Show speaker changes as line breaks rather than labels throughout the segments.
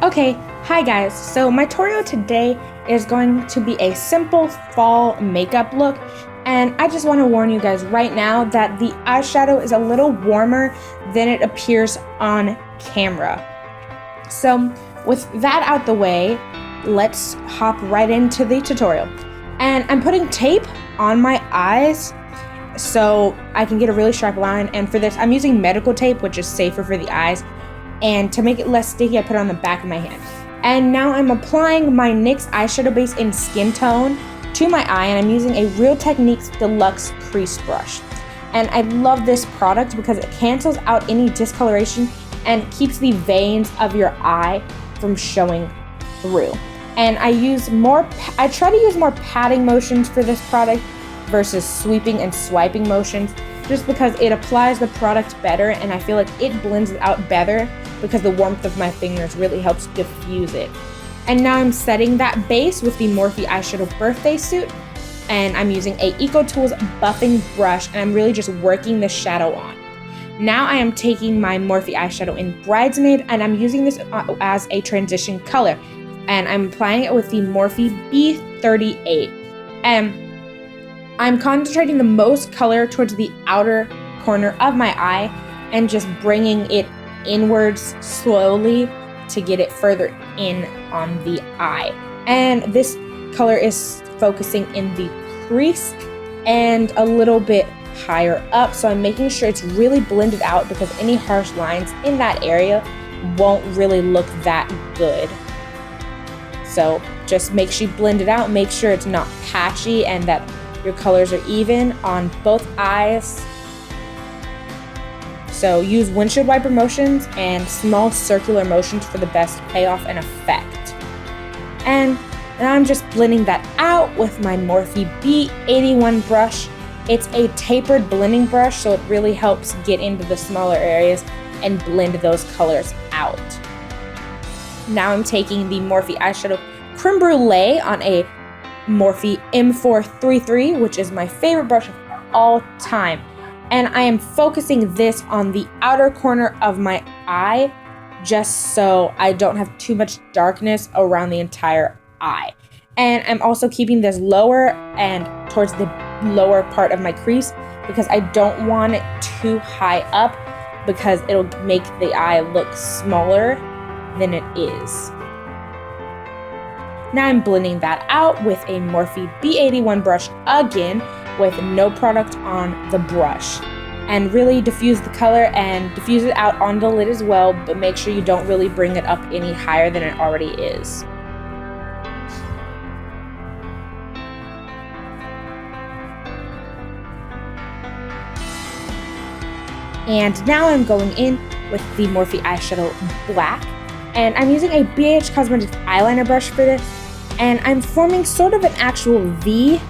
Okay, hi guys. So my tutorial today is going to be a simple fall makeup look, and I just want to warn you guys right now that the eyeshadow is a little warmer than it appears on camera. So with that out the way, let's hop right into the tutorial. And I'm putting tape on my eyes so I can get a really sharp line, and for this I'm using medical tape, which is safer for the eyes. And to make it less sticky, I put it on the back of my hand. And now I'm applying my NYX eyeshadow base in Skin Tone to my eye, and I'm using a Real Techniques Deluxe crease brush. And I love this product because it cancels out any discoloration and keeps the veins of your eye from showing through. And I try to use more patting motions for this product versus sweeping and swiping motions, just because it applies the product better, and I feel like it blends it out better because the warmth of my fingers really helps diffuse it. And now I'm setting that base with the Morphe eyeshadow Birthdaysuit, and I'm using a EcoTools buffing brush, and I'm really just working the shadow on. Now I am taking my Morphe eyeshadow in Bridesmaid, and I'm using this as a transition color, and I'm applying it with the Morphe B38. And I'm concentrating the most color towards the outer corner of my eye and just bringing it inwards slowly to get it further in on the eye. And this color is focusing in the crease and a little bit higher up, so I'm making sure it's really blended out because any harsh lines in that area won't really look that good. So just make sure you blend it out, make sure it's not patchy and that your colors are even on both eyes. So use windshield wiper motions and small circular motions for the best payoff and effect. And now I'm just blending that out with my Morphe B81 brush. It's a tapered blending brush, so it really helps get into the smaller areas and blend those colors out. Now I'm taking the Morphe eyeshadow Creme Brule on a Morphe M433, which is my favorite brush of all time. And I am focusing this on the outer corner of my eye, just so I don't have too much darkness around the entire eye. And I'm also keeping this lower and towards the lower part of my crease because I don't want it too high up because it'll make the eye look smaller than it is. Now I'm blending that out with a Morphe B81 brush again with no product on the brush, and really diffuse the color and diffuse it out on the lid as well, but make sure you don't really bring it up any higher than it already is. And now I'm going in with the Morphe eyeshadow Black, and I'm using a BH Cosmetics eyeliner brush for this, and I'm forming sort of an actual V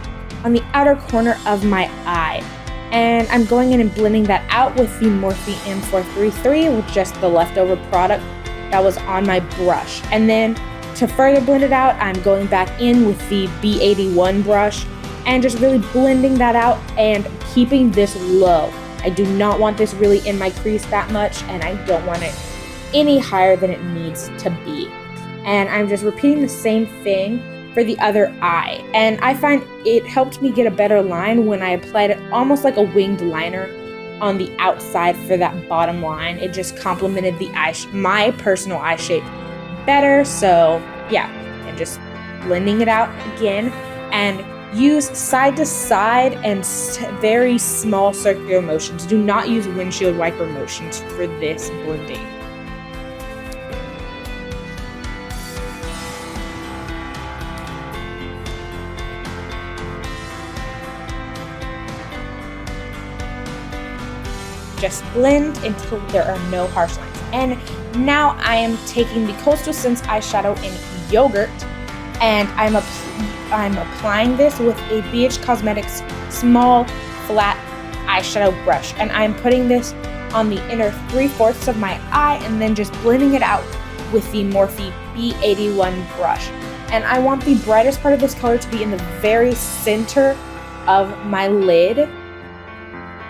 on the outer corner of my eye. And I'm going in and blending that out with the Morphe M433 with just the leftover product that was on my brush. And then to further blend it out, I'm going back in with the B81 brush and just really blending that out and keeping this low. I do not want this really in my crease that much, and I don't want it any higher than it needs to be. And I'm just repeating the same thing for the other eye. And I find it helped me get a better line when I applied it almost like a winged liner on the outside for that bottom line. It just complemented the my personal eye shape better. So yeah, and just blending it out again, and use side to side and very small circular motions. Do not use windshield wiper motions for this blending. Just blend until there are no harsh lines. And now I am taking the Coastal Scents eyeshadow in Yogurt, and I'm applying this with a BH Cosmetics small flat eyeshadow brush, and I'm putting this on the inner 3/4 of my eye and then just blending it out with the Morphe B81 brush. And I want the brightest part of this color to be in the very center of my lid,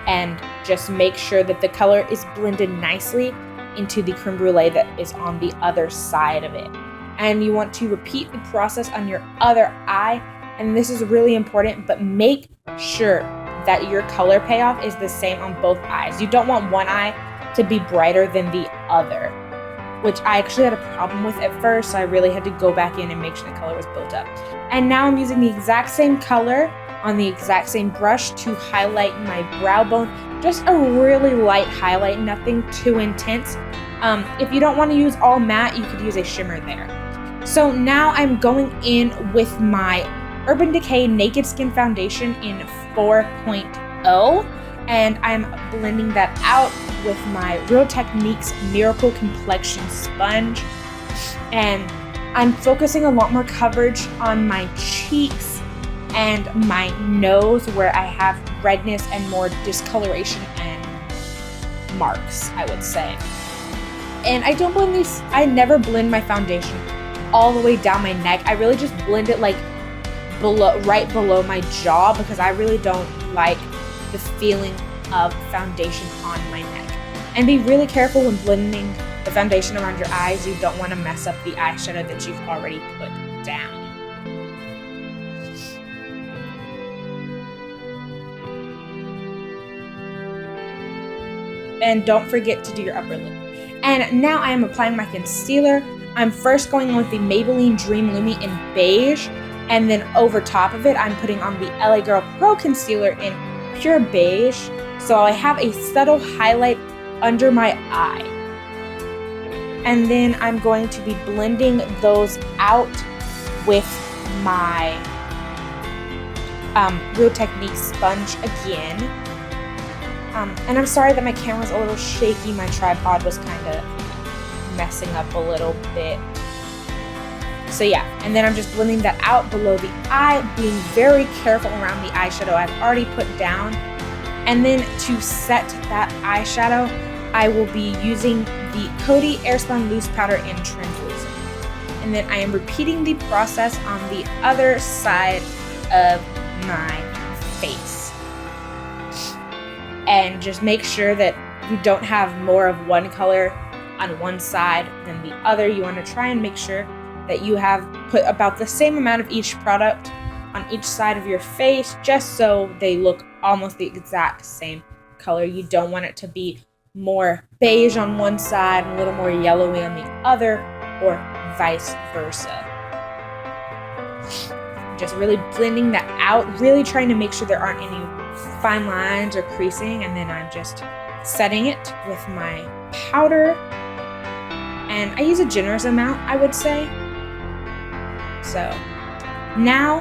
and just make sure that the color is blended nicely into the creme brulee that is on the other side of it. And you want to repeat the process on your other eye. And this is really important, but make sure that your color payoff is the same on both eyes. You don't want one eye to be brighter than the other, which I actually had a problem with at first, so I really had to go back in and make sure the color was built up. And now I'm using the exact same color on the exact same brush to highlight my brow bone. Just a really light highlight, nothing too intense. If you don't want to use all matte, you could use a shimmer there. So now I'm going in with my Urban Decay Naked Skin Foundation in 4.0, and I'm blending that out with my Real Techniques Miracle Complexion Sponge. And I'm focusing a lot more coverage on my cheeks and my nose where I have redness and more discoloration and marks, I would say. And I don't blend these, I never blend my foundation all the way down my neck. I really just blend it like right below my jaw, because I really don't like the feeling of foundation on my neck. And be really careful when blending the foundation around your eyes. You don't want to mess up the eyeshadow that you've already put down. And don't forget to do your upper lip. And now I am applying my concealer. I'm first going on with the Maybelline Dream Lumi in Beige, and then over top of it, I'm putting on the LA Girl Pro Concealer in Pure Beige. So I have a subtle highlight under my eye. And then I'm going to be blending those out with my Real Techniques sponge again. And I'm sorry that my camera's a little shaky. My tripod was kind of messing up a little bit. So yeah, and then I'm just blending that out below the eye, being very careful around the eyeshadow I've already put down. And then to set that eyeshadow, I will be using the Coty Airspun Loose Powder in Translucent. And then I am repeating the process on the other side of my face. And just make sure that you don't have more of one color on one side than the other. You want to try and make sure that you have put about the same amount of each product on each side of your face, just so they look almost the exact same color. You don't want it to be more beige on one side and a little more yellowy on the other, or vice versa. Just really blending that out, really trying to make sure there aren't any fine lines or creasing, and then I'm just setting it with my powder. And I use a generous amount, I would say. So now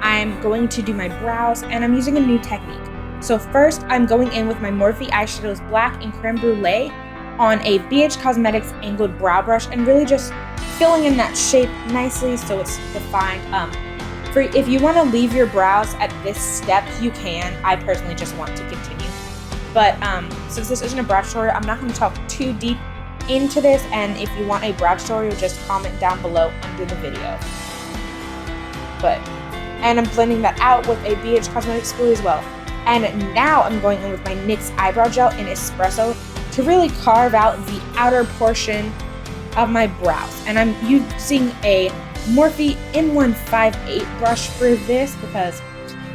I'm going to do my brows, and I'm using a new technique. So first, I'm going in with my Morphe eyeshadows Black and Creme Brule on a BH Cosmetics angled brow brush, and really just filling in that shape nicely so it's defined. If you want to leave your brows at this step, you can. I personally just want to continue. But since this isn't a brow tutorial, I'm not going to talk too deep into this, and if you want a brow tutorial, just comment down below under the video. And I'm blending that out with a BH Cosmetics glue as well. And now I'm going in with my NYX Eyebrow Gel in Espresso to really carve out the outer portion of my brows. And I'm using a Morphe M433 brush for this because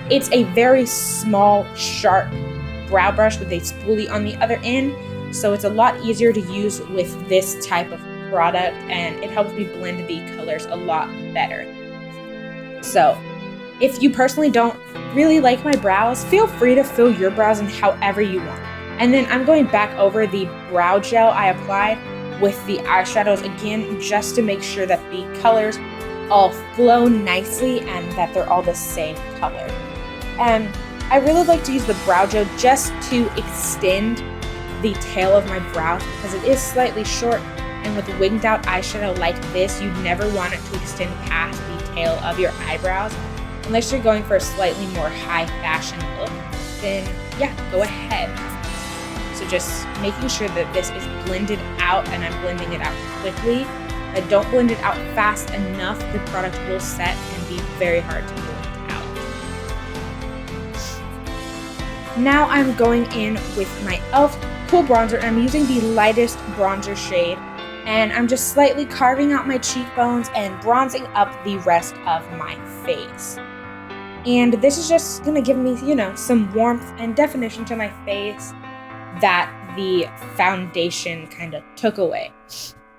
it's a very small, sharp brow brush with a spoolie on the other end. So it's a lot easier to use with this type of product, and it helps me blend the colors a lot better. So if you personally don't really like my brows, feel free to fill your brows in however you want. And then I'm going back over the brow gel I applied with the eyeshadows again, just to make sure that the colors all flow nicely and that they're all the same color. And I really like to use the brow gel just to extend the tail of my brows, because it is slightly short, and with winged out eyeshadow like this, you'd never want it to extend past the tail of your eyebrows. Unless you're going for a slightly more high fashion look, then yeah, go ahead. So just making sure that this is blended out, and I'm blending it out quickly. I don't blend it out fast enough, the product will set and be very hard to blend out. Now I'm going in with my e.l.f. cool bronzer, and I'm using the lightest bronzer shade. And I'm just slightly carving out my cheekbones and bronzing up the rest of my face. And this is just gonna give me, you know, some warmth and definition to my face that the foundation kind of took away.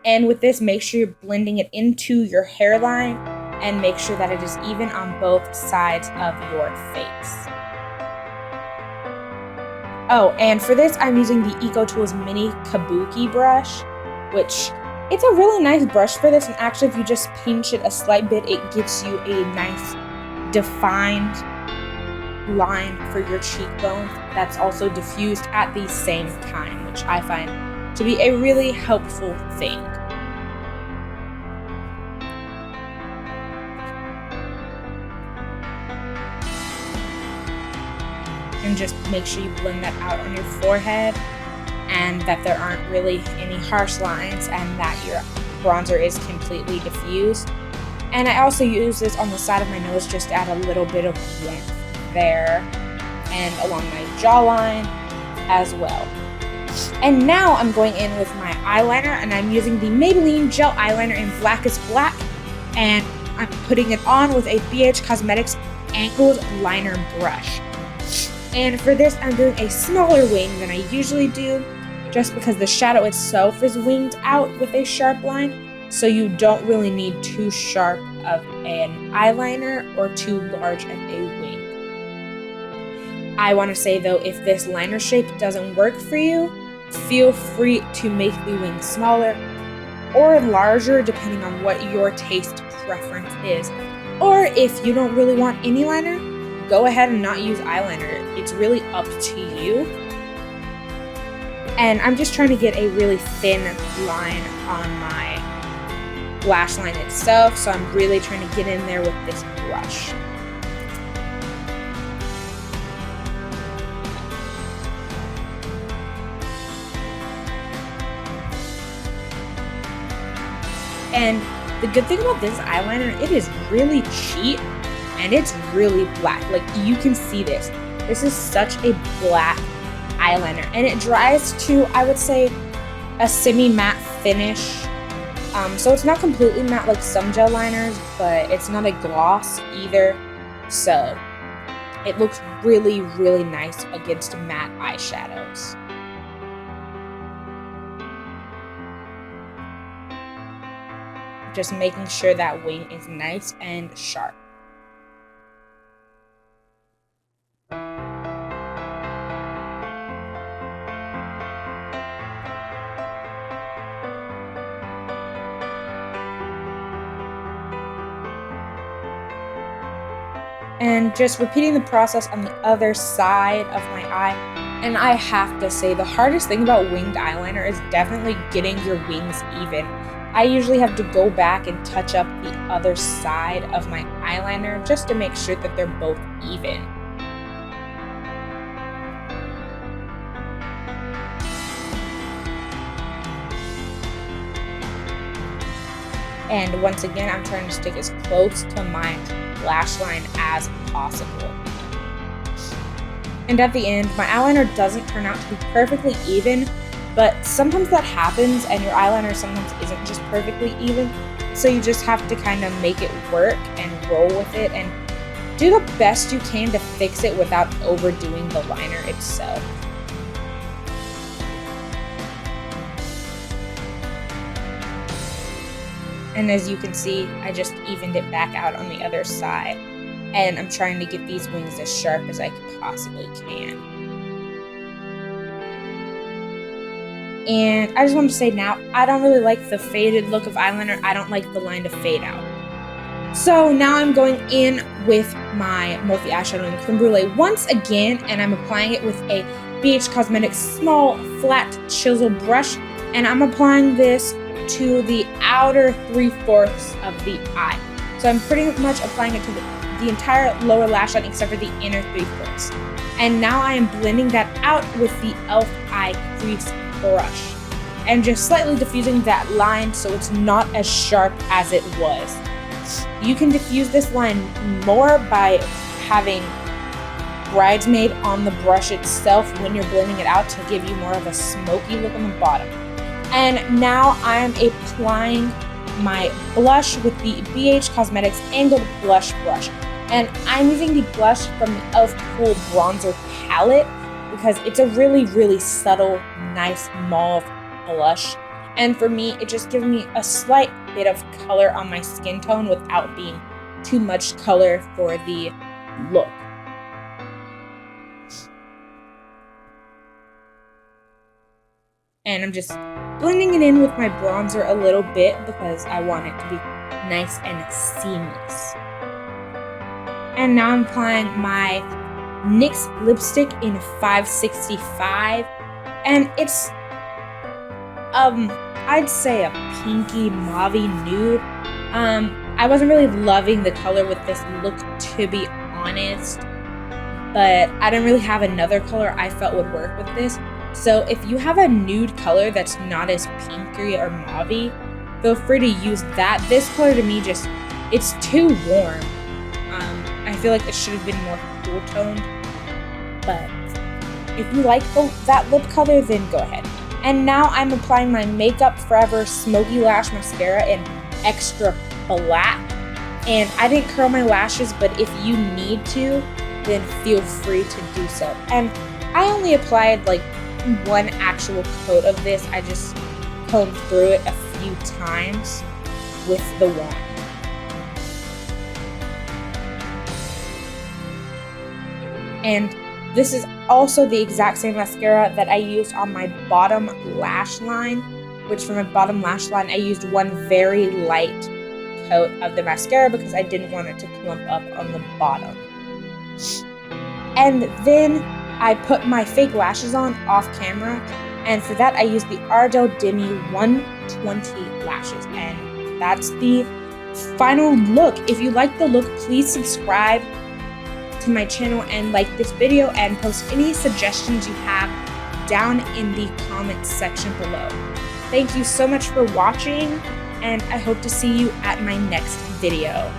And with this, make sure you're blending it into your hairline and make sure that it is even on both sides of your face. Oh, and for this, I'm using the EcoTools Mini Kabuki brush, which it's a really nice brush for this. And actually, if you just pinch it a slight bit, it gives you a nice defined line for your cheekbone that's also diffused at the same time, which I find to be a really helpful thing. And just make sure you blend that out on your forehead and that there aren't really any harsh lines and that your bronzer is completely diffused. And I also use this on the side of my nose just to add a little bit of warmth there and along my jawline as well. And now I'm going in with my eyeliner, and I'm using the Maybelline Gel Eyeliner in Blackest Black, and I'm putting it on with a BH Cosmetics Angled Liner brush. And for this, I'm doing a smaller wing than I usually do, just because the shadow itself is winged out with a sharp line, so you don't really need too sharp of an eyeliner or too large of a wing. I want to say though, if this liner shape doesn't work for you, feel free to make the wing smaller or larger depending on what your taste preference is. Or if you don't really want any liner, go ahead and not use eyeliner. It's really up to you. And I'm just trying to get a really thin line on my lash line itself, so I'm really trying to get in there with this brush. And the good thing about this eyeliner, it is really cheap and it's really black. Like, you can see this. This is such a black eyeliner, and it dries to, I would say, a semi-matte finish. So it's not completely matte like some gel liners, but it's not a gloss either. So it looks really, really nice against matte eyeshadows. Just making sure that wing is nice and sharp. And just repeating the process on the other side of my eye. And I have to say, the hardest thing about winged eyeliner is definitely getting your wings even. I usually have to go back and touch up the other side of my eyeliner just to make sure that they're both even. And once again, I'm trying to stick as close to my lash line as possible. And at the end, my eyeliner doesn't turn out to be perfectly even, but sometimes that happens and your eyeliner sometimes isn't just perfectly even, so you just have to kind of make it work and roll with it and do the best you can to fix it without overdoing the liner itself. And as you can see, I just evened it back out on the other side. And I'm trying to get these wings as sharp as I possibly can. And I just want to say now, I don't really like the faded look of eyeliner. I don't like the line to fade out. So now I'm going in with my Morphe eyeshadow in Creme Brule once again, and I'm applying it with a BH Cosmetics small flat chisel brush. And I'm applying this to the outer 3/4 of the eye. So I'm pretty much applying it to the entire lower lash line except for the inner 3/4. And now I am blending that out with the e.l.f. eye crease brush and just slightly diffusing that line so it's not as sharp as it was. You can diffuse this line more by having Bridesmaid on the brush itself when you're blending it out to give you more of a smoky look on the bottom. And now I'm applying my blush with the BH Cosmetics Angled Blush Brush. And I'm using the blush from the e.l.f. Cool Bronzer palette because it's a really, really subtle, nice mauve blush. And for me, it just gives me a slight bit of color on my skin tone without being too much color for the look. And I'm just blending it in with my bronzer a little bit because I want it to be nice and seamless. And now I'm applying my NYX lipstick in 565, and it's I'd say a pinky mauvey nude. I wasn't really loving the color with this look, to be honest, but I didn't really have another color I felt would work with this. So if you have a nude color that's not as pinky or mauvey, feel free to use that. This color to me it's too warm. I feel like it should have been more cool toned, but if you like that lip color, then go ahead. And now I'm applying my Makeup Forever Smoky Lash Mascara in Extra Black. And I didn't curl my lashes, but if you need to, then feel free to do so. And I only applied like one actual coat of this. I just combed through it a few times with the wand. And this is also the exact same mascara that I used on my bottom lash line, which for my bottom lash line, I used one very light coat of the mascara because I didn't want it to clump up on the bottom. And then I put my fake lashes on off camera, and for that I used the Ardell Demi 120 lashes, and that's the final look. If you like the look, please subscribe to my channel and like this video, and post any suggestions you have down in the comments section below. Thank you so much for watching, and I hope to see you at my next video.